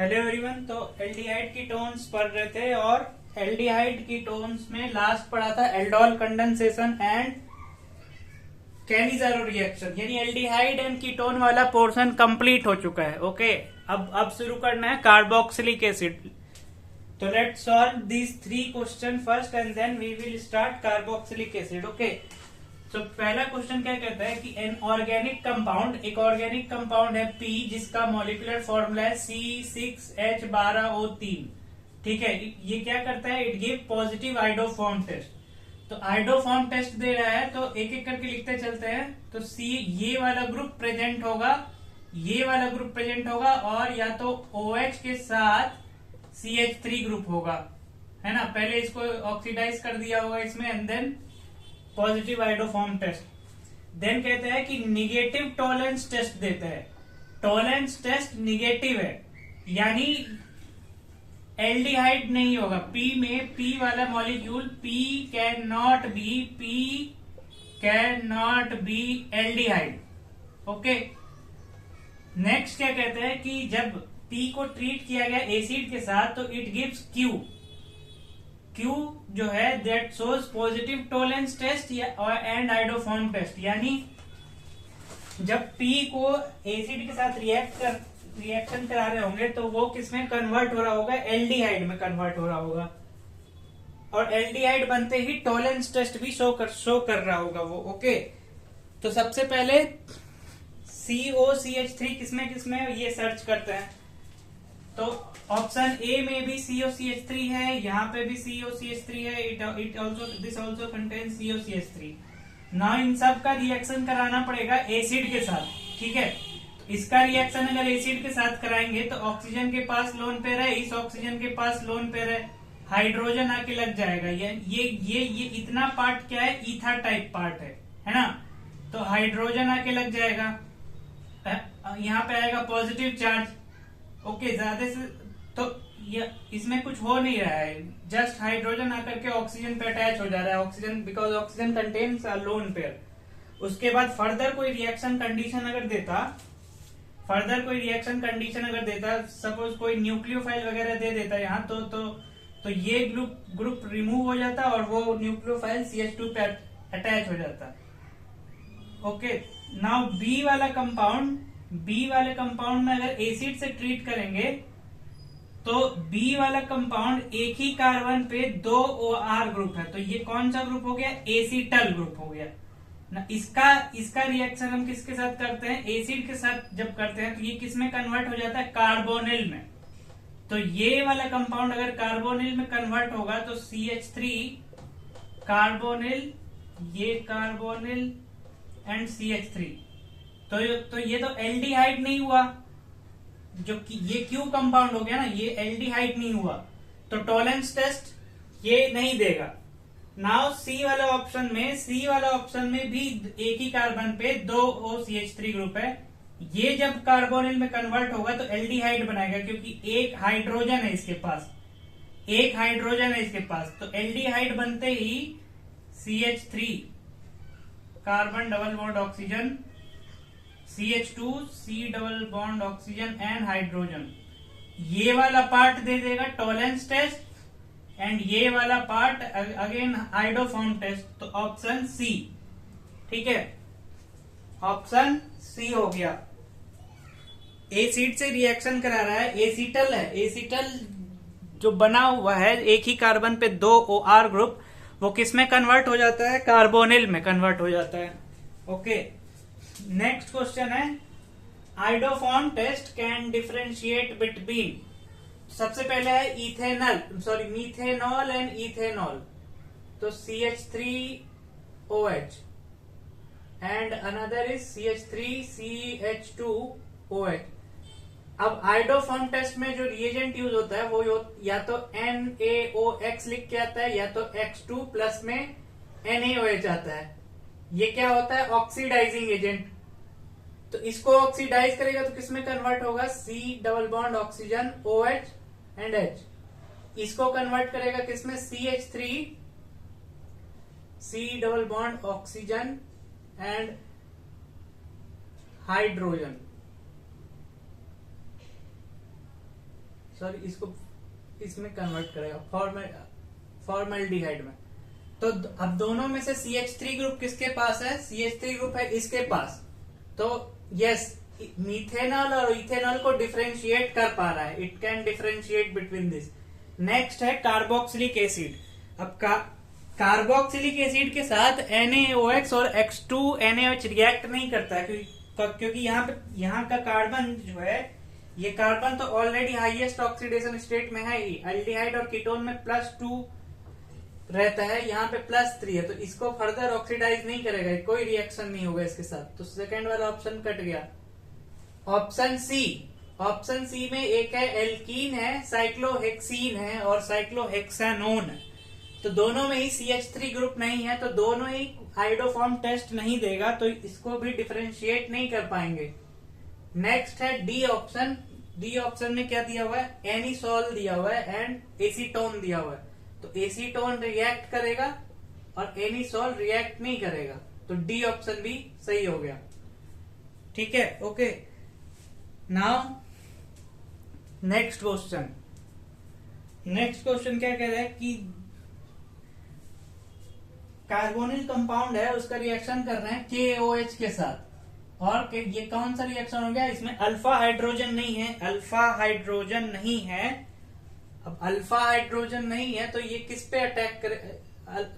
Hello everyone. तो aldehyde ketones पढ़ रहे थे और एल्डिहाइड कीटोन्स में लास्ट पढ़ा था aldol condensation and Cannizzaro reaction, यानी एल्डिहाइड एंड कीटोन वाला पोर्शन कंप्लीट हो चुका है। ओके, अब शुरू करना है कार्बोक्सिलिक एसिड। तो let's solve these 3 question first and then we will start carboxylic acid. Okay, तो पहला क्वेश्चन क्या कहता है कि एन ऑर्गेनिक कंपाउंड, एक ऑर्गेनिक कंपाउंड है पी जिसका मॉलिक्यूलर फॉर्मूला है C6H12O3। ठीक है, ये क्या करता है, it give positive iodoform test. तो आइडोफॉर्म टेस्ट दे रहा है तो एक एक करके लिखते चलते हैं। तो सी ये वाला ग्रुप प्रेजेंट होगा, ये वाला ग्रुप प्रेजेंट होगा और या तो OH के साथ CH3 ग्रुप होगा, है ना। पहले इसको ऑक्सीडाइज कर दिया होगा इसमें and then positive iodoform test. Then कहते हैं कि निगेटिव टॉलेंस टेस्ट देते हैं। टॉलेंस टेस्ट निगेटिव है यानी एल्डिहाइड नहीं होगा। पी में पी वाला molecule P can not be aldehyde. Okay, next क्या कहते हैं कि जब पी को ट्रीट किया गया एसिड के साथ तो इट गिव्स क्यू जो है that shows positive Tollens test and iodoform test, यानी जब पी को एसिड के साथ रिएक्शन करा रहे होंगे तो वो किसमें कन्वर्ट हो रहा होगा, एल्डिहाइड में कन्वर्ट हो रहा होगा। और एल्डिहाइड बनते ही टॉलेंस टेस्ट भी शो कर रहा होगा वो। ओके, तो सबसे पहले COCH3 किसमें ये सर्च करते हैं। तो ऑप्शन ए में भी COCH3 है, यहाँ पे भी COCH3 है, दिस ऑल्सो कंटेन COCH3। ना इन सब का रिएक्शन कराना पड़ेगा एसिड के साथ। ठीक है, इसका रिएक्शन अगर एसिड के साथ कराएंगे तो ऑक्सीजन के पास लोन पेयर है, इस ऑक्सीजन के पास लोन पेयर है, हाइड्रोजन आके लग जाएगा। ये इतना पार्ट क्या है, ईथा टाइप पार्ट है ना। तो हाइड्रोजन आके लग जाएगा, यहाँ पे आएगा पॉजिटिव चार्ज। ओके, ज्यादा से तो इसमें कुछ हो नहीं रहा है, जस्ट हाइड्रोजन आकर के ऑक्सीजन पे अटैच हो जा रहा है, oxygen because oxygen contains a lone pair. उसके बाद फर्दर कोई रिएक्शन कंडीशन अगर देता, सपोज कोई न्यूक्लियोफाइल वगैरह दे देता यहाँ तो ये ग्रुप रिमूव हो जाता और वो न्यूक्लियोफाइल CH2 पे अटैच हो जाता। ओके, नाउ बी वाले कंपाउंड में अगर एसिड से ट्रीट करेंगे तो बी वाला कंपाउंड एक ही कार्बन पे 2 OR ग्रुप है, तो ये कौन सा ग्रुप हो गया, एसिटल ग्रुप हो गया ना। इसका रिएक्शन हम किसके साथ करते हैं, एसिड के साथ जब करते हैं तो ये किस में कन्वर्ट हो जाता है, कार्बोनिल में। तो ये वाला कंपाउंड अगर कार्बोनिल में कन्वर्ट होगा तो CH3 कार्बोनिल, ये कार्बोनिल एंड CH3। तो ये तो एल्डिहाइड नहीं हुआ, जो कि ये क्यू कंपाउंड हो गया ना, ये एल्डिहाइड नहीं हुआ, तो टॉलेंस टेस्ट ये नहीं देगा। नाउ सी वाला ऑप्शन में भी एक ही कार्बन पे 2 OCH3 ग्रुप है। ये जब कार्बोनिल में कन्वर्ट होगा तो एल्डिहाइड बनाएगा क्योंकि एक हाइड्रोजन है इसके पास, तो एल्डिहाइड बनते ही CH3 carbon double bond oxygen, CH2 C double bond oxygen and hydrogen. ये वाला पार्ट दे देगा टॉलेंस टेस्ट एंड ये वाला पार्ट अगेन आइडोफॉर्म टेस्ट, तो ऑप्शन सी। ठीक है, ऑप्शन सी हो गया। एसिड से रिएक्शन करा रहा है, एसिटल जो बना हुआ है एक ही कार्बन पे 2 OR ग्रुप, वो किस में कन्वर्ट हो जाता है, कार्बोनिल में कन्वर्ट हो जाता है। ओके, नेक्स्ट क्वेश्चन है iodoform test can differentiate between. सबसे पहले है मीथेनॉल एंड इथेनॉल, तो CH3OH and another is CH3CH2OH। अब आइडोफॉर्म टेस्ट में जो रिएजेंट यूज होता है वो या तो NaOX लिख के आता है या तो X2 प्लस में NaOH आता है। ये क्या होता है, ऑक्सीडाइजिंग एजेंट। तो इसको ऑक्सीडाइज करेगा तो किसमें कन्वर्ट होगा, C double bond oxygen OH and H। इसको कन्वर्ट करेगा किसमें, CH3 C double bond oxygen and hydrogen. Sorry इसको इसमें कन्वर्ट करेगा फॉर्मल्डिहाइड में। तो अब दोनों में से CH3 ग्रुप किसके पास है? CH3 ग्रुप है इसके पास। तो यस, मीथेनॉल और इथेनॉल को डिफरेंशिएट कर पा रहा है, it can differentiate between this. Next है कार्बोक्सिलिक एसिड। अब कार्बोक्सिलिक एसिड के साथ NaOH और H2NaOH रिएक्ट नहीं करता है, क्योंकि यहाँ का कार्बन जो है, ये कार्बन तो ऑलरेडी हाईएस्ट ऑक्सीडेशन स्टेट में है ही। एल्डिहाइड और कीटोन में +2 रहता है, यहाँ पे +3 है, तो इसको फर्दर ऑक्सीडाइज नहीं करेगा, कोई रिएक्शन नहीं होगा इसके साथ। तो सेकंड वाला ऑप्शन कट गया। ऑप्शन सी में एक है एल्कीन है, साइक्लोहेक्सीन है और साइक्लोहेक्सानोन है। तो दोनों में ही CH3 ग्रुप नहीं है, तो दोनों ही आइडोफॉर्म टेस्ट नहीं देगा, तो इसको भी डिफरेंशिएट नहीं कर पाएंगे। नेक्स्ट है डी ऑप्शन। डी ऑप्शन में क्या दिया हुआ है? एनिसोल दिया हुआ है एंड एसीटोन दिया हुआ है। तो एसीटोन रिएक्ट करेगा और एनिसोल रिएक्ट नहीं करेगा, तो डी ऑप्शन भी सही हो गया। ठीक है, ओके। नाउ नेक्स्ट क्वेश्चन क्या कह रहा है कि कार्बोनिल कंपाउंड है, उसका रिएक्शन कर रहे हैं KOH के साथ, और ये कौन सा रिएक्शन हो गया? इसमें अल्फा हाइड्रोजन नहीं है, अब अल्फा हाइड्रोजन नहीं है, तो ये किस पे अटैक करे?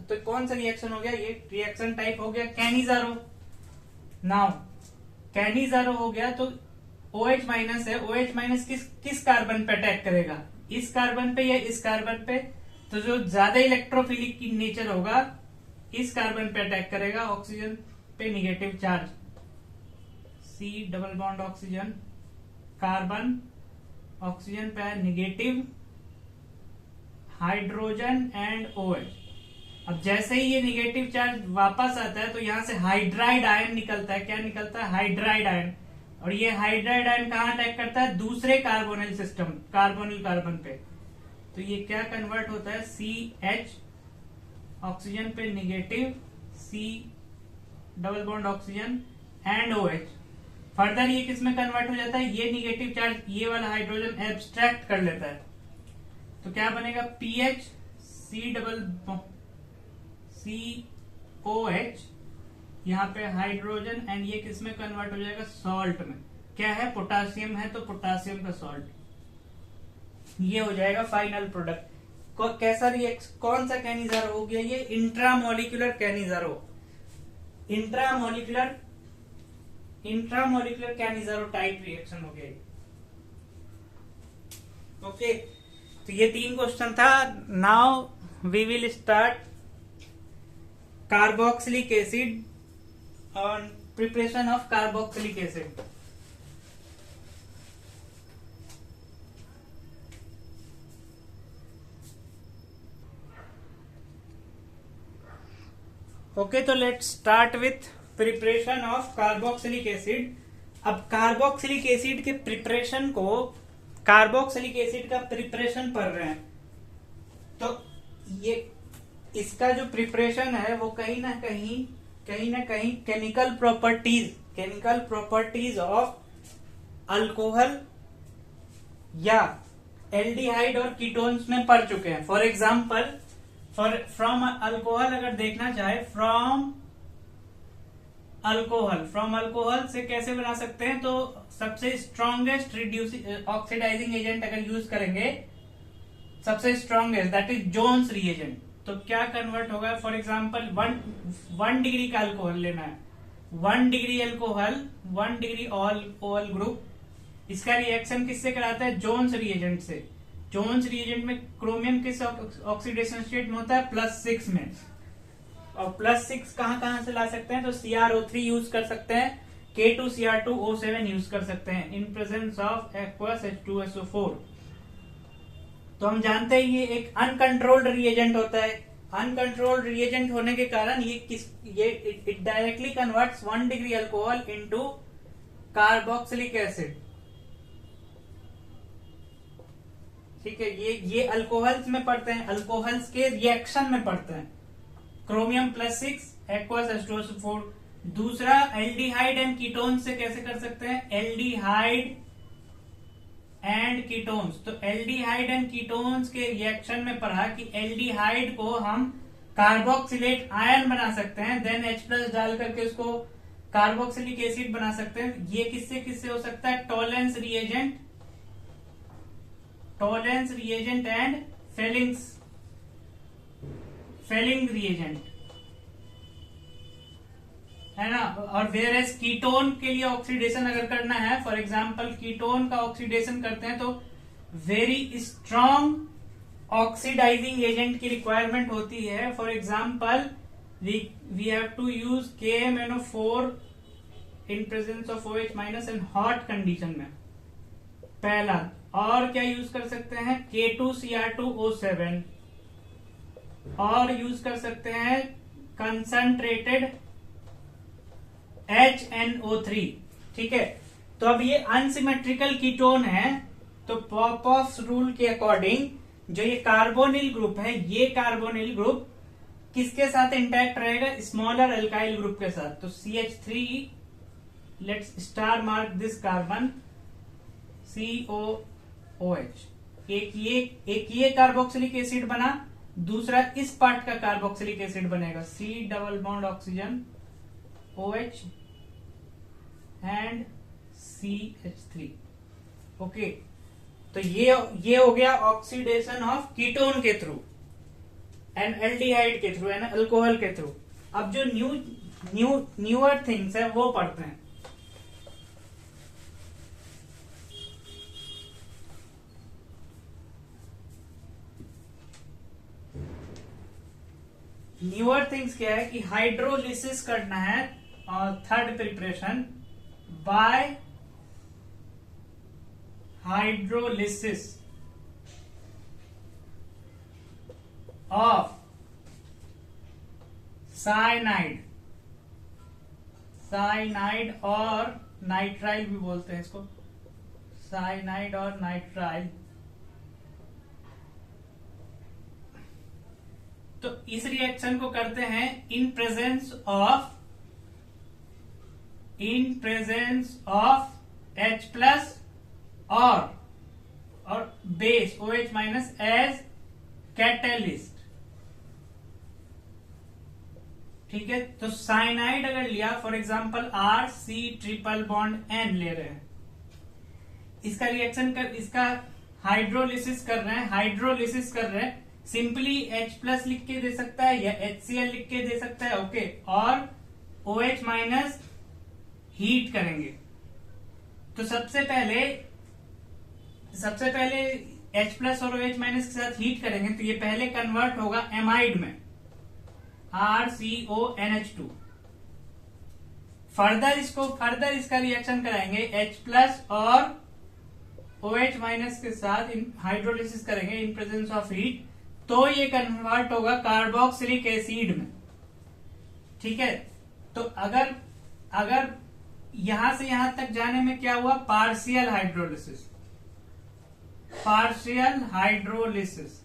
तो कौन सा रिएक्शन हो गया? ये रिएक्शन टाइप हो गया कैनिजारो। नाउ कैनिजारो हो गया, तो OH माइनस है, OH माइनस किस कार्बन पे अटैक करेगा? इस कार्बन पे या इस कार्बन पे? तो जो ज्यादा इलेक्ट्रोफिलिक की नेचर होगा इस कार्बन पे अटैक करेगा, ऑक्सीजन पे negative charge, C double bond oxygen, carbon oxygen पे निगेटिव हाइड्रोजन एंड OH। अब जैसे ही ये निगेटिव चार्ज वापस आता है तो यहां से हाइड्राइड आयन निकलता है। क्या निकलता है? Hydride ion. और ये हाइड्राइड आयन कहां अटैक करता है? दूसरे कार्बोनिल सिस्टम, कार्बोनिल कार्बन पे। तो ये क्या कन्वर्ट होता है? CH ऑक्सीजन पे negative, C double bond oxygen and OH। Further ये किस में कन्वर्ट हो जाता है? ये निगेटिव चार्ज ये वाला हाइड्रोजन एब्स्ट्रैक्ट कर लेता है, तो क्या बनेगा? PH COH, यहाँ पे हाइड्रोजन एंड ये किस में कन्वर्ट हो जाएगा? सॉल्ट में। क्या है? पोटासियम है, तो पोटासियम का सॉल्ट। ये हो जाएगा फाइनल प्रोडक्ट। कैसा रिएक्शन? कौन सा कैनिजारो हो गया? ये intramolecular Cannizzaro, intramolecular Cannizzaro type reaction हो गया। ओके, तो ये 3 क्वेश्चन था। Now we will start carboxylic acid on preparation of carboxylic acid. Okay, तो let's start with preparation of carboxylic acid. अब कार्बोक्सिलिक एसिड के प्रिपरेशन को, कार्बोक्सिलिक एसिड का प्रिपरेशन पढ़ रहे हैं, तो ये इसका जो प्रिपरेशन है वो कहीं ना कहीं केमिकल प्रॉपर्टीज ऑफ अल्कोहल या एल्डिहाइड और कीटोन्स में पढ़ चुके हैं। फॉर एग्जाम्पल, फ्रॉम अल्कोहल अगर देखना चाहे, फ्रॉम अल्कोहल से कैसे बना सकते हैं? तो सबसे स्ट्रॉन्गेस्ट ऑक्सीडाइजिंग एजेंट अगर यूज करेंगे, सबसे strongest, that is Jones reagent, तो क्या कन्वर्ट होगा? फॉर एग्जाम्पल 1 डिग्री का अल्कोहल लेना है, 1 degree alcohol, 1 degree all group, इसका रिएक्शन किससे कराता है? जोन्स रिएजेंट से। जोन्स रिएजेंट में क्रोमियम किस ऑक्सीडेशन स्टेट में होता है? +6 में। और +6 कहां से ला सकते हैं? तो CrO3 यूज कर सकते हैं, K2Cr2O7 यूज कर सकते हैं in presence of aqueous H2SO4। तो हम जानते हैं ये एक अनकंट्रोल्ड रिएजेंट होता है। अनकंट्रोल्ड रिएजेंट होने के कारण it directly converts 1 degree alcohol into carboxylic acid. ठीक है, ये अल्कोहल्स में पढ़ते हैं, अल्कोहल्स के रिएक्शन में पढ़ते हैं। Chromium +6 aqueous H2SO4। दूसरा, एल्डिहाइड एंड कीटोन से कैसे कर सकते हैं? Aldehyde and ketones. तो एल्डिहाइड एंड कीटोन्स के रिएक्शन में पढ़ा कि एल्डिहाइड को हम कार्बोक्सिलेट आयन बना सकते हैं, देन H प्लस डाल करके उसको कार्बोक्सिलिक एसिड बना सकते हैं। ये किससे किससे हो सकता है? Tollens reagent and Fehling reagent, है ना। और वेयर एज कीटोन के लिए ऑक्सीडेशन अगर करना है, फॉर एग्जांपल कीटोन का ऑक्सीडेशन करते हैं तो वेरी स्ट्रॉन्ग ऑक्सीडाइजिंग एजेंट की रिक्वायरमेंट होती है। For example we have to use KMnO4 in presence of OH minus in hot condition में, पहला। और क्या यूज कर सकते हैं? K2Cr2O7, और यूज कर सकते हैं कंसंट्रेटेड HNO3। ठीक है, तो अब ये अनसिमेट्रिकल कीटोन है, तो पॉपॉफ्स रूल के अकॉर्डिंग जो ये कार्बोनिल ग्रुप है, ये कार्बोनिल ग्रुप किसके साथ इंटैक्ट रहेगा? स्मॉलर अल्काइल ग्रुप के साथ। तो CH3, let's star mark this carbon, COOH। एक ये कार्बोक्सिलिक एसिड बना, दूसरा इस पार्ट का कार्बोक्सिलिक एसिड बनेगा, C double bond oxygen OH and CH3। Okay, तो ये हो गया ऑक्सीडेशन ऑफ कीटोन के थ्रू एंड एल्डिहाइड के थ्रू एंड अल्कोहल के थ्रू। अब जो न्यूअर थिंग्स है वो पढ़ते हैं। न्यूअर थिंग्स क्या है कि हाइड्रोलिसिस करना है, और third preparation bye hydrolysis of cyanide और नाइट्राइल भी बोलते हैं इसको, साइनाइड और नाइट्राइल। तो इस रिएक्शन को करते हैं in presence of H plus और base OH minus as catalyst. ठीक है, तो साइनाइड अगर लिया, for example RC triple bond N ले रहे हैं, इसका रिएक्शन इसका हाइड्रोलिसिस कर रहे हैं, सिंपली H प्लस लिख के दे सकता है या HCl लिख के दे सकता है। ओके, और OH माइनस हीट करेंगे। तो सबसे पहले H प्लस और OH माइनस के साथ हीट करेंगे, तो ये पहले कन्वर्ट होगा एमाइड में, RCONH2। फर्दर इसका रिएक्शन कराएंगे H प्लस और OH माइनस के साथ हाइड्रोलिसिस करेंगे इन प्रेजेंस ऑफ हीट, तो ये कन्वर्ट होगा कार्बोक्सिलिक एसिड में। ठीक है, तो अगर यहां से यहां तक जाने में क्या हुआ? Partial hydrolysis.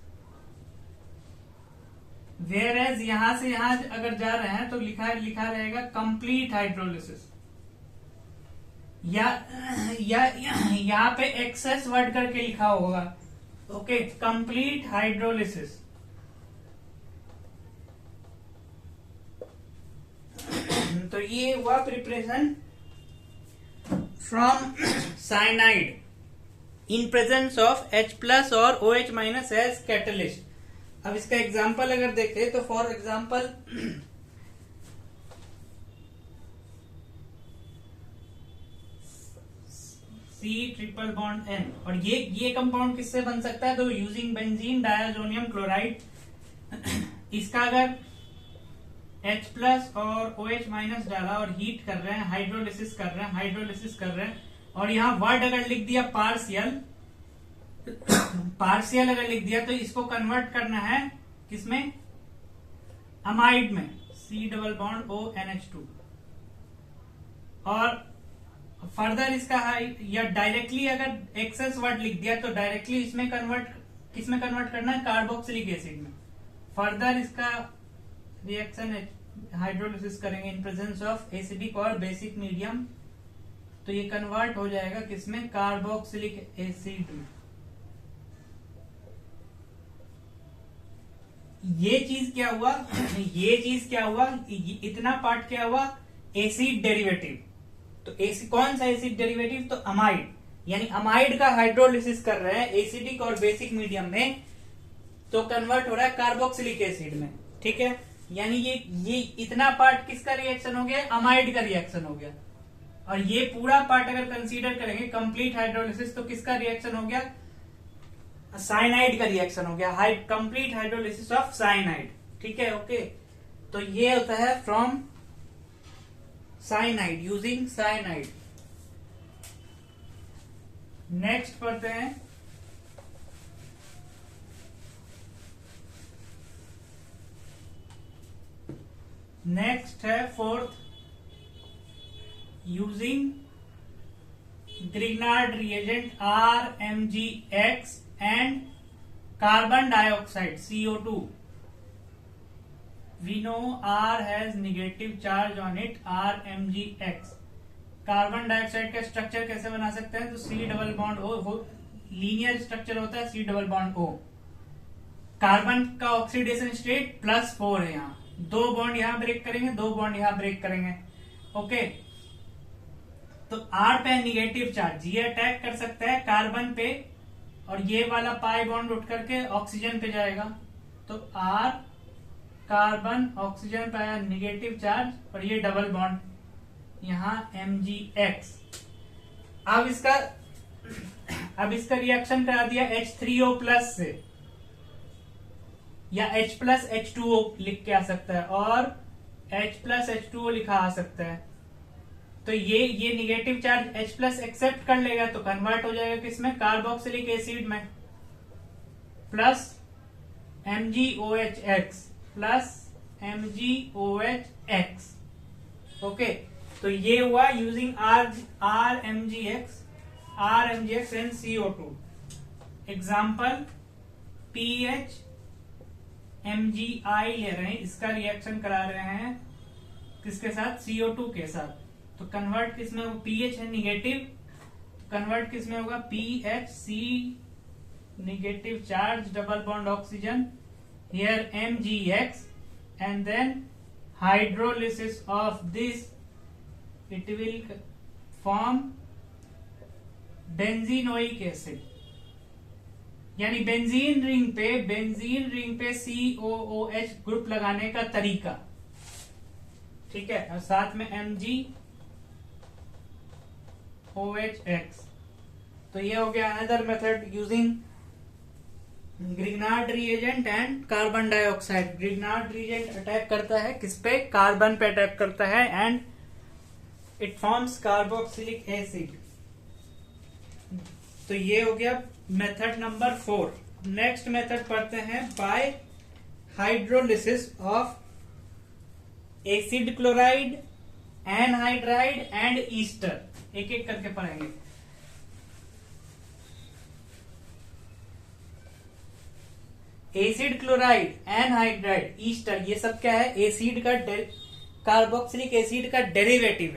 वेयर एज यहां से यहां अगर जा रहे हैं तो लिखा रहेगा कंप्लीट हाइड्रोलिसिस, या यहाँ पे एक्सेस वर्ड करके लिखा होगा। Okay, complete hydrolysis. तो ये हुआ preparation from cyanide in presence of H plus और OH माइनस एज कैटलिस्ट। अब इसका एग्जांपल अगर देखें तो for example C triple bond N, और ये कंपाउंड किससे बन सकता है? तो यूजिंग बेंजीन डायाजोनियम क्लोराइड। इसका अगर H प्लस और OH माइनस डाला और हीट कर रहे हैं, हाइड्रोलिसिस कर रहे हैं, और यहाँ वर्ड अगर लिख दिया पार्शियल अगर लिख दिया, तो इसको कन्वर्ट करना है किसमें? अमाइड में, C डबल बॉन्ड ONH2। और फर्दर इसका या डायरेक्टली अगर एक्सेस वर्ड लिख दिया तो डायरेक्टली किसमें कन्वर्ट करना है? कार्बोक्सिलिक एसिड में। फर्दर इसका रिएक्शन हाइड्रोलिसिस करेंगे इन प्रेजेंस ऑफ एसिडिक और बेसिक मीडियम, तो ये कन्वर्ट हो जाएगा किसमें, कार्बोक्सिलिक एसिड में। ये चीज क्या हुआ इतना पार्ट क्या हुआ, एसिड डेरिवेटिव। तो कौन सा एसिड डेरिवेटिव, तो अमाइड, यानी अमाइड का हाइड्रोलिसिस कर रहे हैं एसिडिक और बेसिक मीडियम में, तो कन्वर्ट हो रहा है कार्बोक्सिलिक एसिड में। ठीक है, यानी ये इतना पार्ट किसका रिएक्शन हो गया, अमाइड का रिएक्शन हो गया। और ये पूरा पार्ट अगर कंसीडर करेंगे कंप्लीट हाइड्रोलिसिस, तो किसका रिएक्शन हो गया, साइनाइड का रिएक्शन हो गया, कंप्लीट हाइड्रोलिसिस ऑफ साइनाइड। ठीक है, ओके। तो ये होता है from cyanide, using cyanide. Next पढ़ते हैं नेक्स्ट है fourth, using Grignard reagent RMgX and carbon dioxide CO2। We know R has negative charge on it, RMgX। Carbon dioxide का स्ट्रक्चर कैसे बना सकते हैं, तो C double bond O, linear structure होता है C double bond O। Carbon का oxidation state +4 है, यहाँ 2 बॉन्ड यहां ब्रेक करेंगे, 2 बॉन्ड यहां ब्रेक करेंगे। ओके, तो R पे निगेटिव चार्ज, ये अटैक कर सकता है कार्बन पे, और ये वाला पाई बॉन्ड उठ करके ऑक्सीजन पे जाएगा। तो R कार्बन ऑक्सीजन पे आया निगेटिव चार्ज, और ये डबल बॉन्ड यहां MgX। अब इसका रिएक्शन करा दिया H3O+ से, या H+H2O लिख के आ सकता है, और H+H2O लिखा आ सकता है। तो ये निगेटिव चार्ज H+ एक्सेप्ट कर लेगा, तो कन्वर्ट हो जाएगा किसमें, कार्बोक्सिलिक एसिड में, plus MgOHX plus MgOHX। Okay, तो ये हुआ using RMgX and CO2। Example PH MgI ले रहे हैं, इसका रिएक्शन करा रहे हैं किसके साथ, CO2 के साथ। तो कन्वर्ट किसमें होगा, pH है निगेटिव, तो कन्वर्ट किसमें होगा, PHC negative charge double bond oxygen, here MgX, and then hydrolysis of this, it will form benzoic acid. यानी बेंजीन रिंग पे COOH ग्रुप लगाने का तरीका। ठीक है, और साथ में MgOHX। तो ये हो गया another method using Grignard reagent and carbon dioxide. Grignard reagent attack करता है किस पे, कार्बन पे अटैक करता है, and it forms carboxylic acid. तो ये हो गया मेथड नंबर 4। नेक्स्ट मेथड पढ़ते हैं bye hydrolysis of acid chloride, anhydride and Easter. एक एक करके पढ़ेंगे। एसिड क्लोराइड, एनहाइड्राइड, ईस्टर, ये सब क्या है, एसिड का कार्बोक्सिलिक एसिड का डेरिवेटिव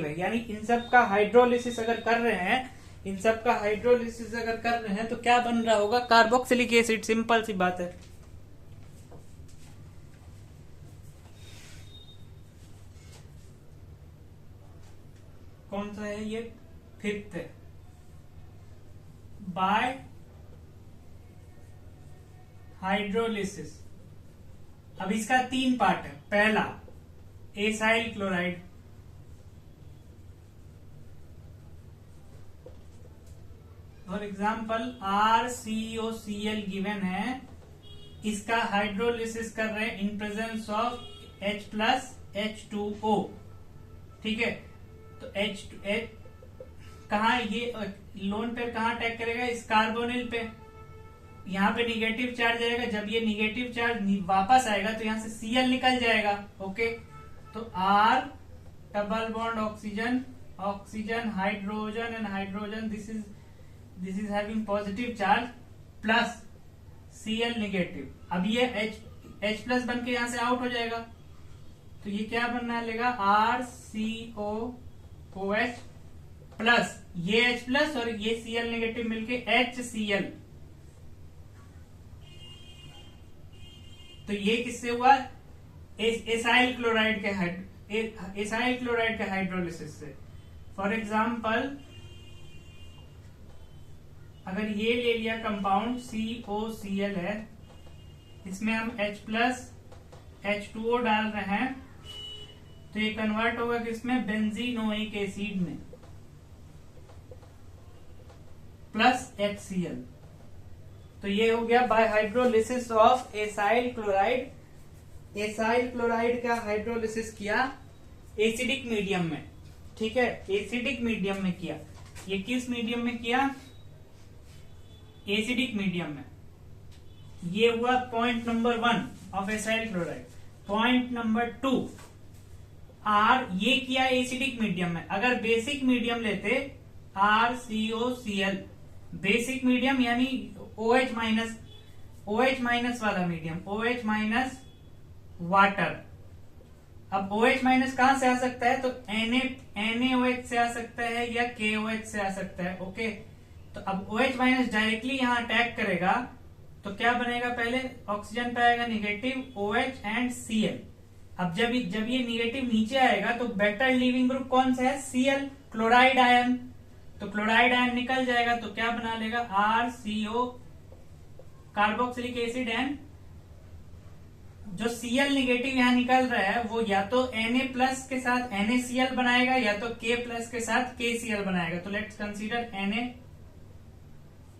है। यानी इन सब का हाइड्रोलिसिस अगर कर रहे हैं तो क्या बन रहा होगा, कार्बोक्सिलिक एसिड। सिंपल सी बात है। कौन सा है ये, 5th है, बाय हाइड्रोलिसिस। अब इसका 3 पार्ट है। पहला acyl chloride, for example RCOCl given है, इसका हाइड्रोलिसिस कर रहे हैं इन प्रेजेंस ऑफ H+H2O। ठीक है, तो H कहा, ये लोन पेयर कहाँ अटैक करेगा, इस कार्बोनिल पे। यहाँ पे निगेटिव चार्ज आएगा, जब ये निगेटिव चार्ज वापस आएगा तो यहाँ से Cl निकल जाएगा। ओके, तो R double bond oxygen hydrogen and hydrogen, this is having positive charge, plus Cl negative. अब ये H+ बन के यहाँ से आउट हो जाएगा, तो ये क्या बनना लेगा, RCOOH प्लस ये H प्लस और ये Cl नेगेटिव मिलके HCl। तो ये किससे हुआ? एसाइल क्लोराइड के हाइड्रोलिसिस से। फॉर एग्जाम्पल अगर ये ले लिया कंपाउंड COCl है, इसमें हम H प्लस H2O डाल रहे हैं, तो ये कन्वर्ट होगा किसमें? बेंजीनोइक एसिड में प्लस HCl। तो ये हो गया bye hydrolysis of acyl chloride. Acyl chloride का हाइड्रोलिसिस किया एसिडिक मीडियम में, ठीक है, एसिडिक मीडियम में किया। ये किस मीडियम में किया? एसिडिक मीडियम में। ये हुआ point number 1 of acyl chloride. Point number 2, आर ये किया एसिडिक मीडियम में। अगर बेसिक मीडियम लेते RCOCl, बेसिक मीडियम यानी OH माइनस वाला मीडियम, OH माइनस वाटर। अब OH माइनस कहां से आ सकता है? तो NaOH से आ सकता है या KOH से आ सकता है। ओके, तो अब OH माइनस डायरेक्टली यहां अटैक करेगा तो क्या बनेगा? पहले ऑक्सीजन पे आएगा निगेटिव OH एंड Cl। अब जब ये निगेटिव नीचे आएगा तो बेटर लिविंग ग्रुप कौन सा है? Cl, chloride ion. तो क्लोराइड आयन निकल जाएगा तो क्या बना लेगा? RCO, कार्बोक्सिलिक एसिड एंड जो Cl निगेटिव यहाँ निकल रहा है वो या तो Na प्लस के साथ NaCl बनाएगा या तो K प्लस के साथ KCl बनाएगा। तो लेट्स कंसीडर Na।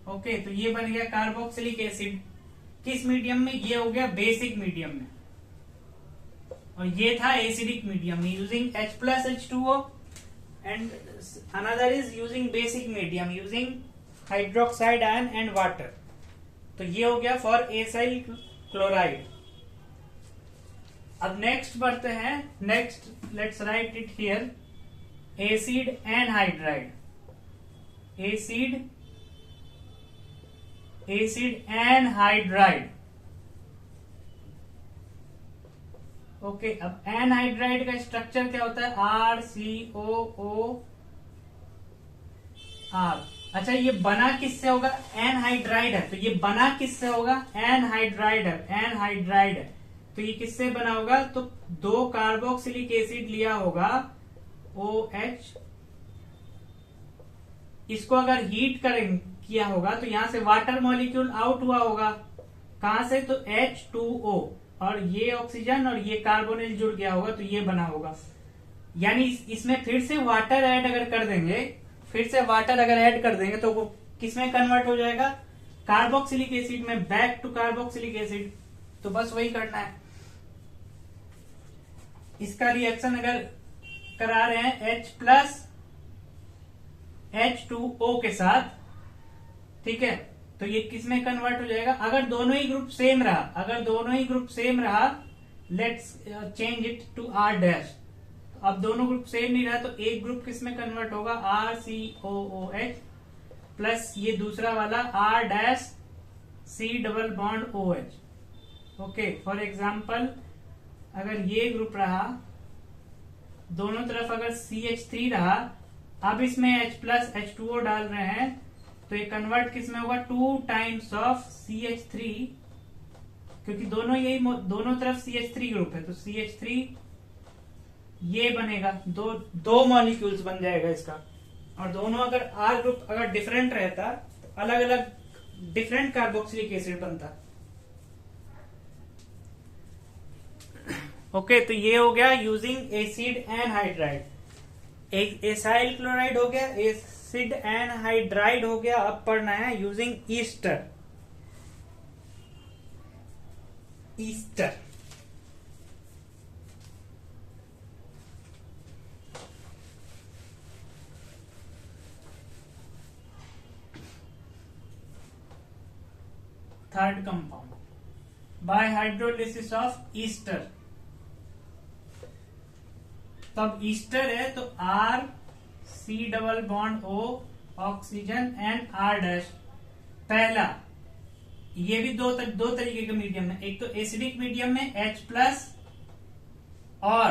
ओके, तो ये बन गया कार्बोक्सिलिक एसिड। किस मीडियम में? ये हो गया बेसिक मीडियम में, और ये था एसिडिक मीडियम में using H plus H2O, and another is using basic medium using hydroxide ion and water. तो ये हो गया फॉर एसाइल क्लोराइड। अब नेक्स्ट बढ़ते हैं। Next let's write it here, acid anhydride. Acid anhydride. Okay, अब anhydride का स्ट्रक्चर क्या होता है? RCOOR। अच्छा, ये बना किससे होगा? एनहाइड्राइड है, तो ये बना किससे होगा? एनहाइड्राइड है। तो ये किससे बना होगा? तो 2 कार्बोक्सिलिक एसिड लिया होगा OH, इसको अगर हीट किया होगा तो यहां से वाटर मॉलिक्यूल आउट हुआ होगा। कहां से? तो H2O, और ये ऑक्सीजन और ये कार्बोनिल जुड़ गया होगा तो ये बना होगा। यानी इसमें फिर से वाटर ऐड अगर कर देंगे तो वो किसमें कन्वर्ट हो जाएगा? कार्बोक्सिलिक एसिड में, बैक टू कार्बोक्सिलिक एसिड। तो बस वही करना है। इसका रिएक्शन अगर करा रहे हैं H प्लस H2O के साथ, ठीक है, तो ये किसमें कन्वर्ट हो जाएगा? अगर दोनों ही ग्रुप सेम रहा, let's change it to R'। अब दोनों ग्रुप सेम नहीं रहा तो एक ग्रुप किसमें कन्वर्ट होगा? RCOOH प्लस ये दूसरा वाला R'(C double bond OH। Okay, for example अगर ये ग्रुप रहा, दोनों तरफ अगर CH3 रहा, अब इसमें H प्लस H2O डाल रहे हैं तो ये कन्वर्ट किसमें होगा? 2 टाइम्स ऑफ CH3, क्योंकि दोनों तरफ CH3 ग्रुप है तो CH3 ये बनेगा, दो मॉलिक्यूल्स बन जाएगा इसका। और दोनों अगर R ग्रुप अगर डिफरेंट रहता तो अलग अलग डिफरेंट कार्बोक्सिलिक एसिड बनता। ओके, तो ये हो गया using acid anhydride. Acyl chloride हो गया, एसिड एनहाइड्राइड हो गया। अब पढ़ना है using Easter. Third compound bye hydrolysis of Easter. तब ईस्टर है तो R(C double bond O) oxygen and R'। पहला, ये भी दो तरीके के मीडियम है। एक तो एसिडिक मीडियम में H प्लस और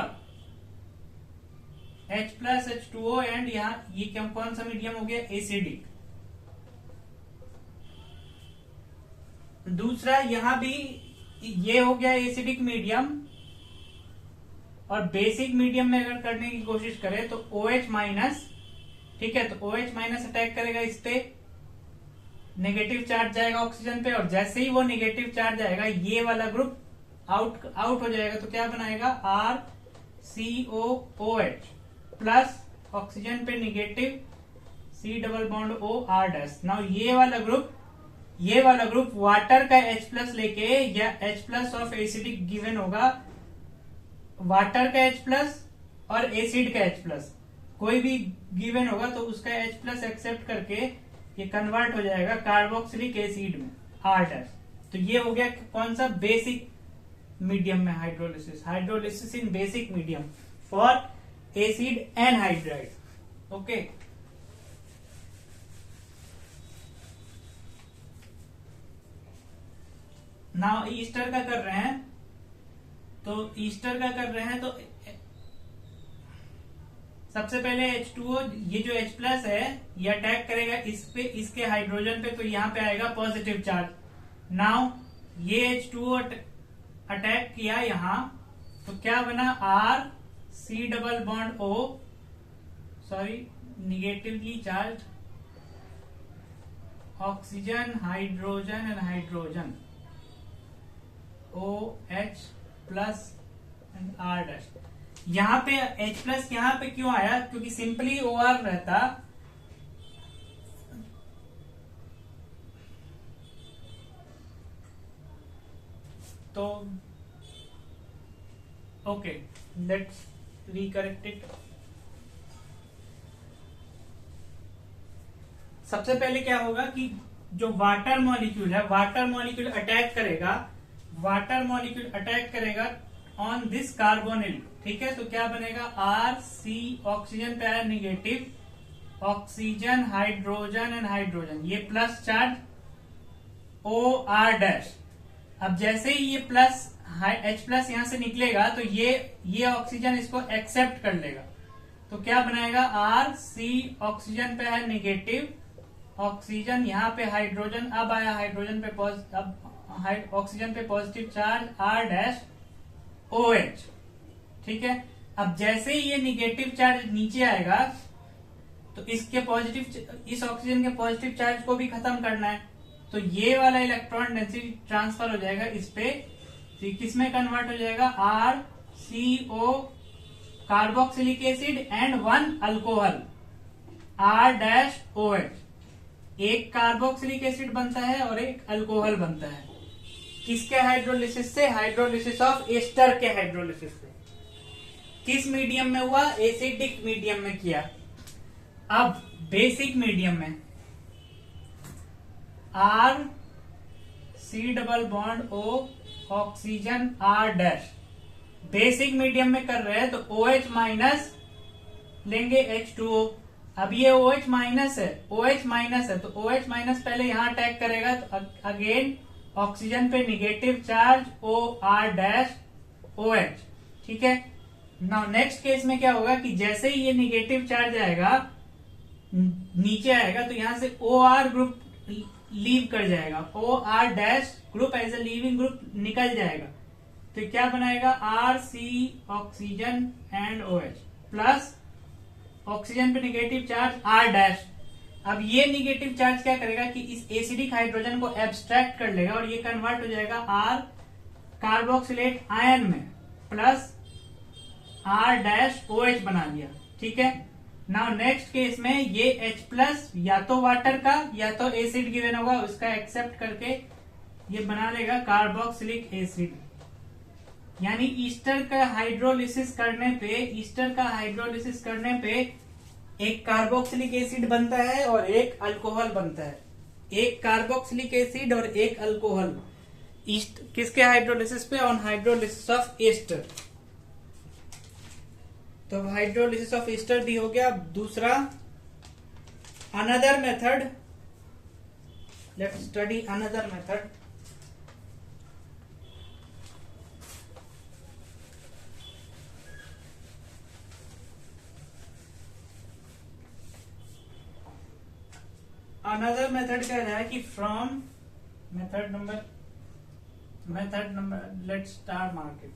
H+H2O एंड यहाँ ये क्या कौन सा मीडियम हो गया, एसिडिक। दूसरा यहाँ भी ये हो गया एसिडिक मीडियम, और बेसिक मीडियम में अगर करने की कोशिश करें तो OH-, ठीक है, तो OH- अटैक करेगा इस पे, नेगेटिव चार्ज जाएगा ऑक्सीजन पे, और जैसे ही वो नेगेटिव चार्ज आएगा ये वाला ग्रुप आउट हो जाएगा, तो क्या बनाएगा, RCOOH प्लस ऑक्सीजन पे नेगेटिव C++O नाउ ये वाला ग्रुप वाटर का H+ लेके, या H+ ऑफ एसिडिक गिवन होगा, वाटर का H+ और एसिड का H+, कोई भी गिवन होगा तो उसका H+ एक्सेप्ट करके ये कन्वर्ट हो जाएगा कार्बोक्सिलिक एसिड में R-। तो ये हो गया कौन सा, बेसिक मीडियम में hydrolysis in basic medium for acid anhydride. Okay, now Easter का कर रहे हैं, तो सबसे पहले H2O, ये जो H+ है ये अटैक करेगा इस पे, इसके हाइड्रोजन पे, तो यहाँ पे आएगा पॉजिटिव चार्ज। नाउ ये H2O अटैक किया यहाँ, तो क्या बना, RC++O, sorry negatively charge oxygen hydrogen and hydrogen OH+ and R'। यहाँ पे H+ यहाँ पे क्यों आया, क्योंकि सिंपली OR रहता, तो ओके, लेट्स रिकरेक्ट इट। सबसे पहले क्या होगा कि जो वाटर मॉलिक्यूल है, वाटर मॉलिक्यूल अटैक करेगा ऑन दिस कार्बोनिल, ठीक है, तो क्या बनेगा, RC, ऑक्सीजन पे आया negative, oxygen hydrogen and hydrogen, ये प्लस चार्ज OR'। अब जैसे ही ये प्लस H+ यहां से निकलेगा तो ये ऑक्सीजन इसको एक्सेप्ट कर लेगा, तो क्या बनाएगा, RC, ऑक्सीजन पे है नेगेटिव, ऑक्सीजन यहाँ पे हाइड्रोजन, अब आया हाइड्रोजन पे ऑक्सीजन पे पॉजिटिव चार्ज R-OH, ठीक है। अब जैसे ही ये निगेटिव चार्ज नीचे आएगा तो इस ऑक्सीजन के पॉजिटिव चार्ज को भी खत्म करना है, तो ये वाला इलेक्ट्रॉन डेंसिटी ट्रांसफर हो जाएगा इस पे, तो किस में कन्वर्ट हो जाएगा, RCO carboxylic acid and 1 alcohol R-OH, एक कार्बोक्सिलिक एसिड बनता है और एक अल्कोहल बनता है, किसके हाइड्रोलिसिस से, हाइड्रोलिसिस ऑफ एस्टर के हाइड्रोलिसिस से। किस मीडियम में हुआ, एसिडिक मीडियम में किया। अब बेसिक मीडियम में RC++O oxygen R', basic medium में कर रहे हैं तो OH- लेंगे H2O। अब ये OH- है तो OH- पहले यहां अटैक करेगा, तो अगेन ऑक्सीजन पे निगेटिव चार्ज OR-OH, ठीक है। नाउ नेक्स्ट केस में क्या होगा कि जैसे ही ये निगेटिव चार्ज आएगा, नीचे आएगा, तो यहां से OR ग्रुप लीव कर जाएगा, OR- group as a leaving group निकल जाएगा, तो क्या बनाएगा, RC, oxygen and OH plus oxygen पे नेगेटिव चार्ज R'। अब ये नेगेटिव चार्ज क्या करेगा कि इस एसिडिक हाइड्रोजन को एब्स्ट्रैक्ट कर लेगा और ये कन्वर्ट हो जाएगा R कार्बोक्सिलेट आयन में, प्लस R-OH बना दिया, ठीक है। नाउ नेक्स्ट केस में ये H+ या तो वाटर का या तो एसिड गिवन होगा, उसका एक्सेप्ट करके ये बना लेगा कार्बोक्सिलिक एसिड। यानी ईस्टर का हाइड्रोलिसिस करने पे एक कार्बोक्सिलिक एसिड बनता है और एक अल्कोहल बनता है, एक कार्बोक्सिलिक एसिड और एक अल्कोहल, किसके हाइड्रोलिसिस पे, ऑन हाइड्रोलिसिस ऑफ एस्टर। तो हाइड्रोलिसिस ऑफ एस्टर भी हो गया। दूसरा, another method, let's study another method. Another method कह रहा है कि from method number let's start market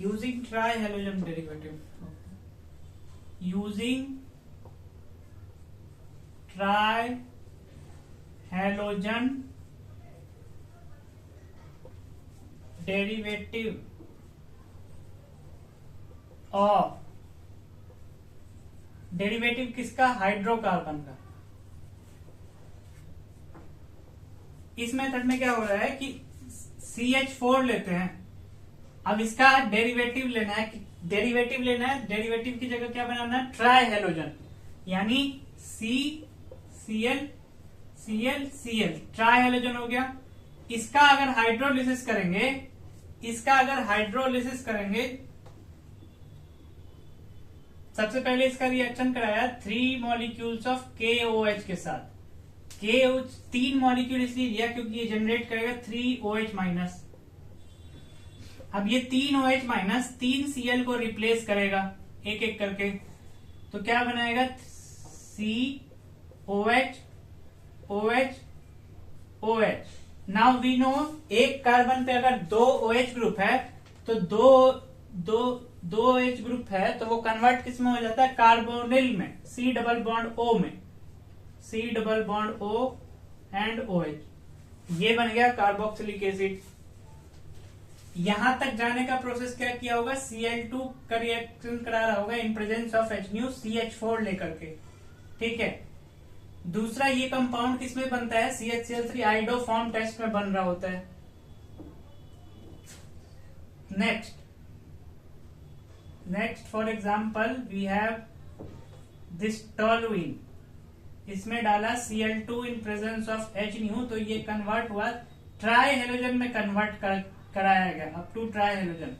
using trihalogen derivative using trihalogen derivative of derivative किसका? हाइड्रोकार्बन का। इस मेथड में क्या हो रहा है कि CH4 लेते हैं, अब इसका डेरिवेटिव लेना है। डेरिवेटिव की जगह क्या बनाना है? ट्राई हेलोजन, यानी CCl ClCl ट्राई हेलोजन हो गया। इसका अगर हाइड्रोलिसिस करेंगे सबसे पहले इसका रिएक्शन कराया 3 मॉलिक्यूल्स ऑफ KOH के साथ। KOH 3 मॉलिक्यूल इसलिए लिया क्योंकि ये जनरेट करेगा 3OH माइनस। अब ये 3OH माइनस 3Cl को रिप्लेस करेगा एक एक करके, तो क्या बनाएगा? COH OH OH। Now we know एक कार्बन पे अगर 2 OH ग्रुप है तो दो OH ग्रुप है तो वो कन्वर्ट किस में हो जाता है? कार्बोनिल में, C डबल बॉन्ड O में, C double bond O and OH। ये बन गया कार्बोक्सिलिक एसिड। यहां तक जाने का प्रोसेस क्या किया होगा? Cl2 का रिएक्शन करा रहा होगा इन प्रेजेंस ऑफ H CH4 लेकर के। ठीक है। दूसरा ये कंपाउंड किस में बनता है? CHCl3 आइडोफॉर्म टेस्ट में बन रहा होता है। Next for example we have this toluene, इसमें डाला Cl2 in presence of H न्यू, तो ये कन्वर्ट हुआ ट्राई हेलोजन में कन्वर्ट कराया गया अप टू ट्राई हेलोजन।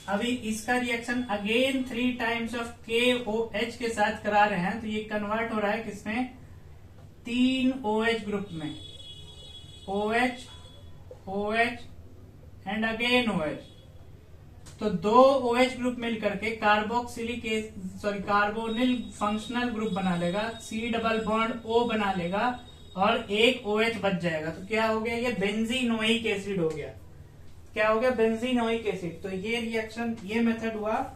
अभी इसका reaction again 3 times of KOH के साथ करा रहे हैं, तो ये कन्वर्ट हो रहा है किसमें? 3 OH ग्रुप में, OH OH and again OH। तो 2 OH ग्रुप मिलकर के कार्बोनिल फंक्शनल ग्रुप बना लेगा, C डबल बॉन्ड O बना लेगा और एक OH बच जाएगा। तो क्या हो गया? ये बेंजीनोइक एसिड हो गया। क्या हो गया? Benzoic acid. तो ये रिएक्शन, ये मेथड हुआ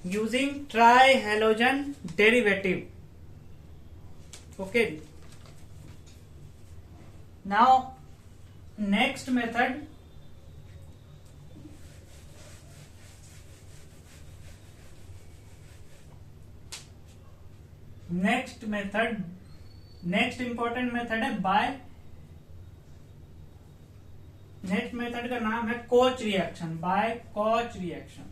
using trihalogen derivative. Okay, now next method next important method है नेक्स्ट मेथड का नाम है Koch reaction, by Koch reaction.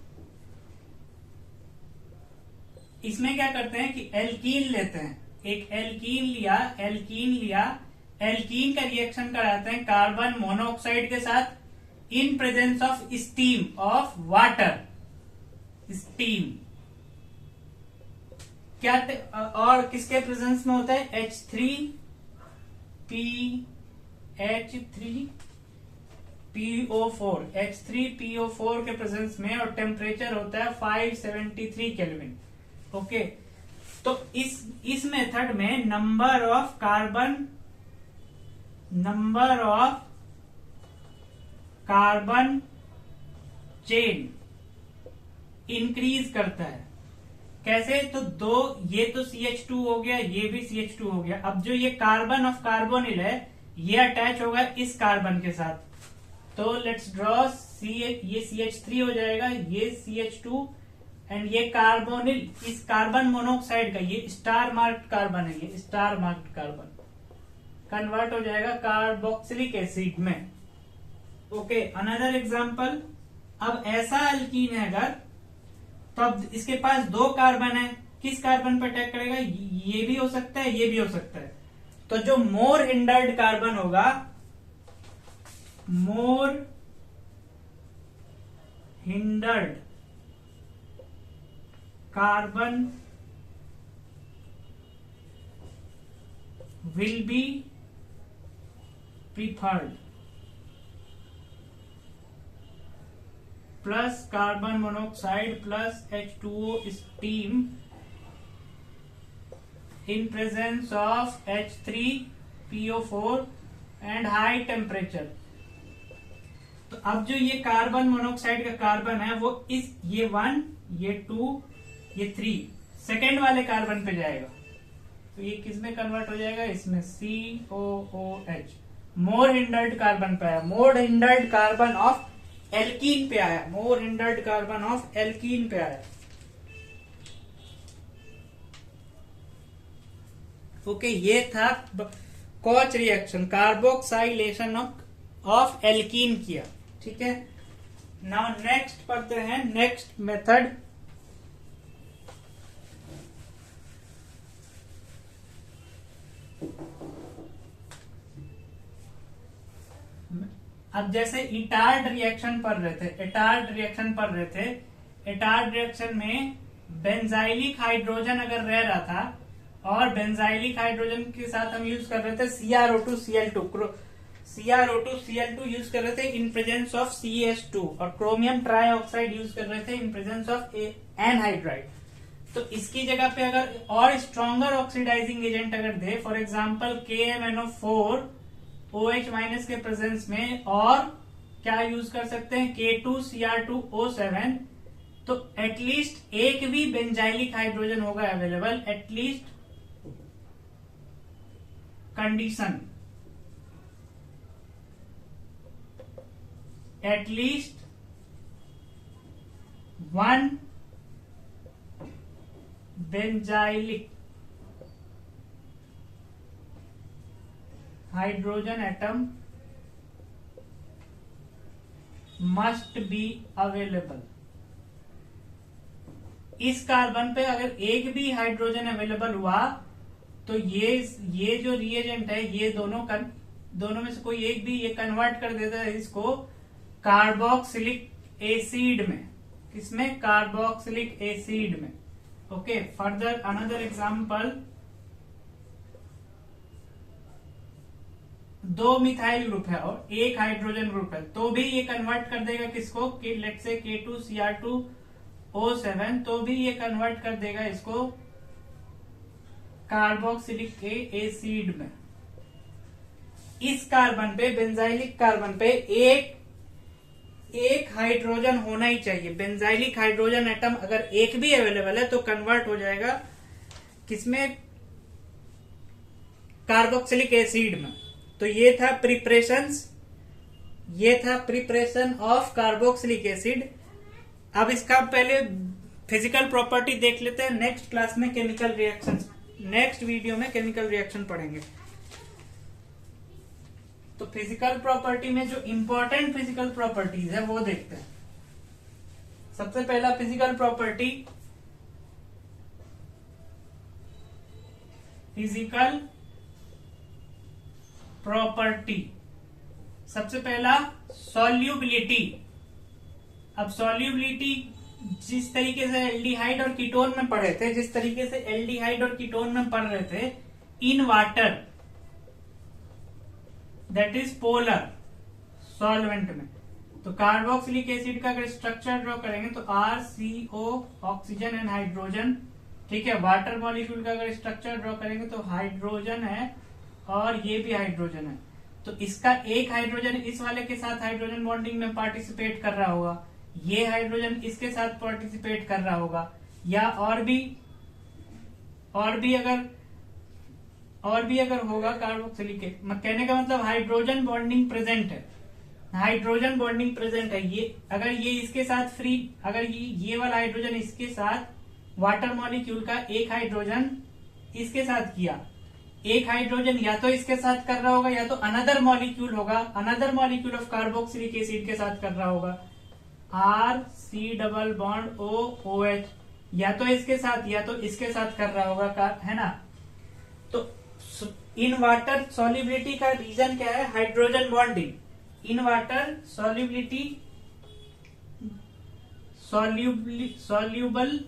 इसमें क्या करते हैं कि एल्कीन लेते हैं, एक एल्कीन लिया, एल्कीन का रिएक्शन कराते हैं कार्बन मोनोऑक्साइड के साथ इन presence of steam of water. Steam क्या और किसके प्रेजेंस में होता है? H3PO4 के प्रेजेंस में, और टेम्परेचर होता है 573 केल्विन। ओके, तो इस मेथड में number of carbon chain increase करता है। कैसे? तो ये तो CH2 हो गया, ये भी CH2 हो गया। अब जो ये कार्बन ऑफ कार्बोनिल है ये अटैच होगा इस कार्बन के साथ, तो लेट्स ड्रॉ ये CH3 हो जाएगा, ये CH2 एंड ये कार्बोनिल इस कार्बन मोनोऑक्साइड का, ये स्टार मार्क्ड कार्बन है, ये स्टार मार्क्ड कार्बन कन्वर्ट हो जाएगा कार्बोक्सिलिक एसिड में। ओके, अनदर एग्जांपल, अब ऐसा अल्कीन है अगर, तो अब इसके पास 2 कार्बन है, किस कार्बन पर अटैक करेगा? ये भी हो सकता है, ये भी हो सकता है। तो जो मोर हिंडर्ड कार्बन होगा, more hindered carbon will be preferred. Plus carbon monoxide plus H2O steam in presence of H3PO4 and high temperature। तो अब जो ये कार्बन मोनोऑक्साइड का कार्बन है वो ये 1 ये 2 ये 3 सेकेंड वाले कार्बन पे जाएगा, तो ये किस में कन्वर्ट हो जाएगा, इसमें COOH मोर हिंडर्ड कार्बन पे आया, मोर हिंडर्ड कार्बन ऑफ एल्कीन पे आया, मोर हिंडर्ड कार्बन ऑफ एल्कीन पे आया। ओके, ये था कॉच रिएक्शन, कार्बोक्साइलेशन ऑफ एल्कीन किया। ठीक है, नाउ नेक्स्ट पढ़ते हैं नेक्स्ट मेथड। अब जैसे इटार्ड रिएक्शन पढ़ रहे थे, इटार्ड रिएक्शन पढ़ रहे थे, इटार्ड रिएक्शन में बेंजाइलिक हाइड्रोजन अगर रह रहा था और बेंजाइलिक हाइड्रोजन के साथ हम यूज कर रहे थे CrO2Cl2 यूज कर रहे थे इन प्रेजेंस ऑफ CH2 और क्रोमियम ट्राईऑक्साइड यूज कर रहे थे इन प्रेजेंस ऑफ एनहाइड्राइड। तो इसकी जगह पे अगर और स्ट्रॉन्गर ऑक्सीडाइजिंग एजेंट अगर दे, for example KMnO4 OH minus के प्रेजेंस में, और क्या यूज कर सकते हैं K2Cr2O7, तो एटलीस्ट एक भी बेंजाइलिक हाइड्रोजन होगा available, at least condition, at least 1 benzylic hydrogen atom must be available. इस कार्बन पे अगर एक भी हाइड्रोजन अवेलेबल हुआ तो ये जो रिएजेंट है, ये दोनों में से कोई एक भी ये कन्वर्ट कर देता है इसको कार्बोक्सिलिक एसिड में। किसमें? कार्बोक्सिलिक एसिड में। Okay, further another example, 2 methyl group है और 1 हाइड्रोजन ग्रुप है, तो भी ये कन्वर्ट कर देगा किसको, लेट्स से K2Cr2O7, तो भी ये कन्वर्ट कर देगा इसको कार्बोक्सिलिक एसिड में। इस कार्बन पे, बेंजाइलिक कार्बन पे एक हाइड्रोजन होना ही चाहिए। बेंजाइलिक हाइड्रोजन एटम अगर एक भी अवेलेबल है तो कन्वर्ट हो जाएगा किसमें, कार्बोक्सिलिक एसिड में। तो ये था प्रिपरेशन ऑफ कार्बोक्सिलिक एसिड। अब इसका पहले फिजिकल प्रॉपर्टी देख लेते हैं, नेक्स्ट क्लास में केमिकल रिएक्शन, नेक्स्ट वीडियो में केमिकल रिएक्शन पढ़ेंगे। तो फिजिकल प्रॉपर्टी में जो इंपॉर्टेंट फिजिकल प्रॉपर्टीज है वो देखते हैं। सबसे पहला फिजिकल प्रॉपर्टी, सबसे पहला सॉल्युबिलिटी। अब सॉल्युबिलिटी जिस तरीके से एल्डिहाइड और कीटोन में पढ़े थे, जिस तरीके से एल्डिहाइड और कीटोन में पढ़ रहे थे, in water, that is polar solvent में। तो कार्बोक्सिलिक एसिड का अगर स्ट्रक्चर ड्रॉ करेंगे तो RCO ऑक्सीजन एंड हाइड्रोजन, ठीक है। वाटर मॉलिक्यूल का अगर स्ट्रक्चर ड्रॉ करेंगे तो हाइड्रोजन है और ये भी हाइड्रोजन है। तो इसका एक हाइड्रोजन इस वाले के साथ हाइड्रोजन बॉन्डिंग में पार्टिसिपेट कर रहा होगा, ये हाइड्रोजन इसके साथ पार्टिसिपेट कर रहा होगा, या और भी अगर होगा कार्बोक्सिलिक। कहने का मतलब हाइड्रोजन बॉन्डिंग प्रेजेंट है, हाइड्रोजन बॉन्डिंग प्रेजेंट है। ये अगर ये इसके साथ फ्री, अगर ये वाला हाइड्रोजन इसके साथ वाटर मॉलिक्यूल का एक हाइड्रोजन इसके साथ किया, एक हाइड्रोजन या तो इसके साथ कर रहा होगा या तो अनदर मॉलिक्यूल होगा, another molecule of carboxylic acid के साथ कर रहा होगा, RC⋯OH, या तो इसके साथ या तो इसके साथ कर रहा होगा, है ना। तो इन वाटर सॉल्युबिलिटी का रीजन क्या है, hydrogen bonding. In water soluble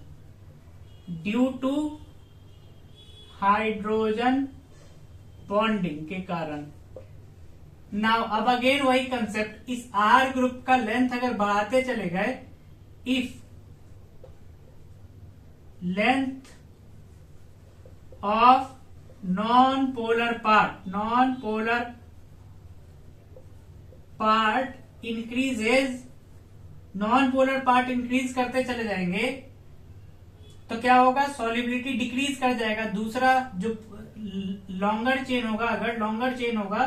due to hydrogen bonding के कारण, नाउ अब अगेन वही कंसेप्ट, इस आर ग्रुप का लेंथ अगर बढ़ाते चले गए, if length of non polar part increases, non polar part increase करते चले जाएंगे तो क्या होगा, सॉल्युबिलिटी डिक्रीज कर जाएगा। दूसरा जो लॉन्गर चेन होगा, अगर लॉन्गर चेन होगा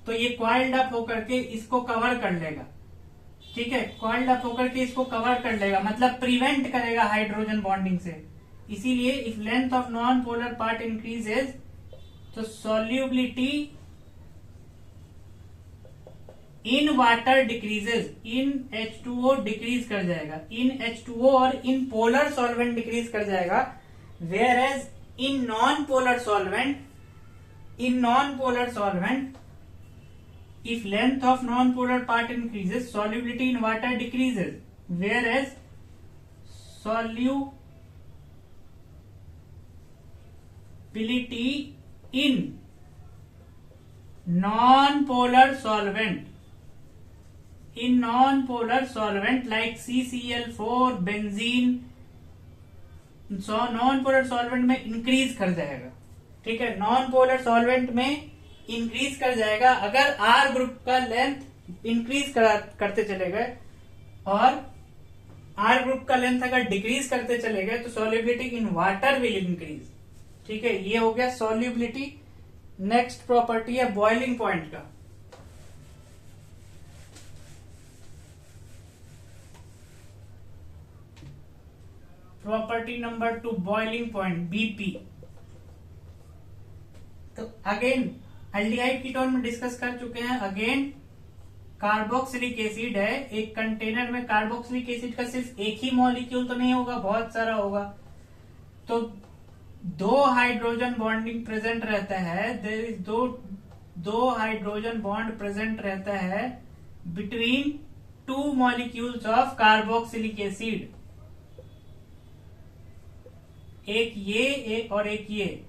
तो ये क्वाइल्ड अप होकर के इसको कवर कर लेगा, ठीक है, क्वाइल्ड अप होकर के इसको कवर कर लेगा, मतलब प्रिवेंट करेगा हाइड्रोजन बॉन्डिंग से। इसीलिए if length of non polar part increases तो solubility in water decreases, in H2O decrease कर जाएगा, इन H2O और इन पोलर सॉल्वेंट डिक्रीज कर जाएगा। Whereas in non polar solvent if length of non-polar part increases, solubility in water decreases, whereas solubility in non-polar solvent like CCl4, benzene, non polar solvent में increase कर जाएगा, ठीक है, non polar solvent में increase कर जाएगा अगर are group का लेंथ इंक्रीज करते चले गए, और आर ग्रुप का लेंथ अगर डिक्रीज करते चले गए तो solubility in water will increase, ठीक है। ये हो गया सॉल्युबिलिटी। नेक्स्ट प्रॉपर्टी है बॉइलिंग पॉइंट का। Property number 2, boiling point, BP. तो अगेन एल्डिहाइड कीटोन में डिस्कस कर चुके हैं। अगेन कार्बोक्सिलिक एसिड है, एक कंटेनर में कार्बोक्सिलिक एसिड का सिर्फ एक ही मॉलिक्यूल तो नहीं होगा, बहुत सारा होगा, तो दो हाइड्रोजन बॉन्डिंग प्रेजेंट रहता है, देयर इज दो हाइड्रोजन बॉन्ड प्रेजेंट रहता है between two molecules of carboxylic acid, एक ये और एक ये।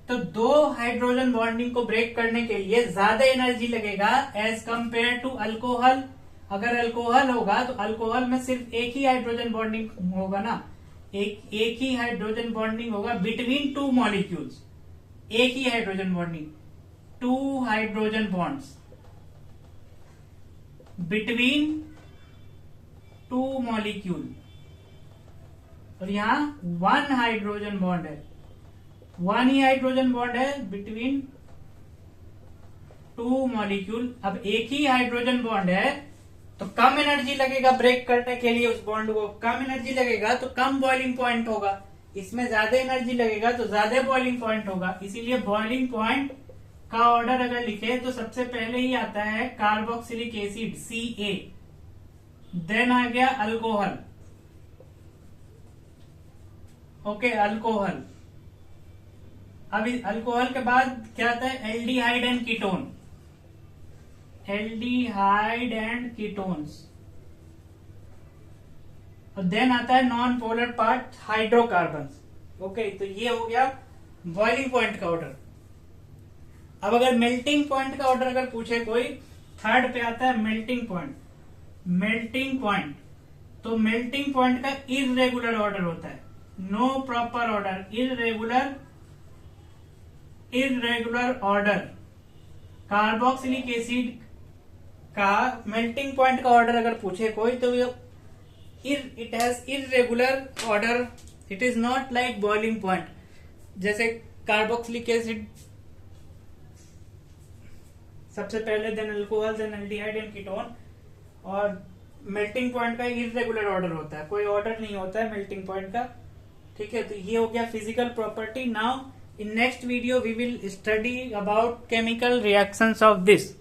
तो दो हाइड्रोजन बॉन्डिंग को ब्रेक करने के लिए ज्यादा एनर्जी लगेगा एज कंपेयर टू अल्कोहल। अगर अल्कोहल होगा तो अल्कोहल में सिर्फ एक ही हाइड्रोजन बॉन्डिंग होगा ना, एक ही हाइड्रोजन बॉन्डिंग होगा बिटवीन टू मॉलिक्यूल्स, एक ही hydrogen bonding, two hydrogen bonds between two molecule, और यहां वन हाइड्रोजन बॉन्ड है, वन ही हाइड्रोजन बॉन्ड है बिटवीन टू मॉलिक्यूल। अब एक ही हाइड्रोजन बॉन्ड है तो कम एनर्जी लगेगा ब्रेक करने के लिए, उस बॉन्ड को कम एनर्जी लगेगा तो कम बॉइलिंग पॉइंट होगा, इसमें ज्यादा एनर्जी लगेगा तो ज्यादा बॉइलिंग पॉइंट होगा। इसीलिए बॉइलिंग पॉइंट का ऑर्डर अगर लिखे तो सबसे पहले ही आता है कार्बोक्सिलिक एसिड Ca, देन आ गया अल्कोहल, ओके, अल्कोहल। अब अल्कोहल के बाद क्या आता है, aldehyde and ketone, aldehyde and ketones, और देन आता है non polar part hydrocarbons, okay. तो ये हो गया बॉइलिंग पॉइंट का ऑर्डर। अब अगर मेल्टिंग पॉइंट का ऑर्डर अगर पूछे कोई, थर्ड पे आता है मेल्टिंग पॉइंट। मेल्टिंग पॉइंट, तो मेल्टिंग पॉइंट का इर्रेगुलर ऑर्डर होता है, no proper order, irregular order. Carboxylic acid का मेल्टिंग पॉइंट का ऑर्डर अगर पूछे कोई तो it has irregular order, it is not like boiling point. जैसे कार्बोक्सिलिक एसिड सबसे पहले, then alcohol, then aldehyde and ketone, और मेल्टिंग पॉइंट का इर्रेगुलर ऑर्डर होता है, कोई ऑर्डर नहीं होता है मेल्टिंग पॉइंट का, ठीक है। तो ये हो गया physical property. Now in next video we will study about chemical reactions of this.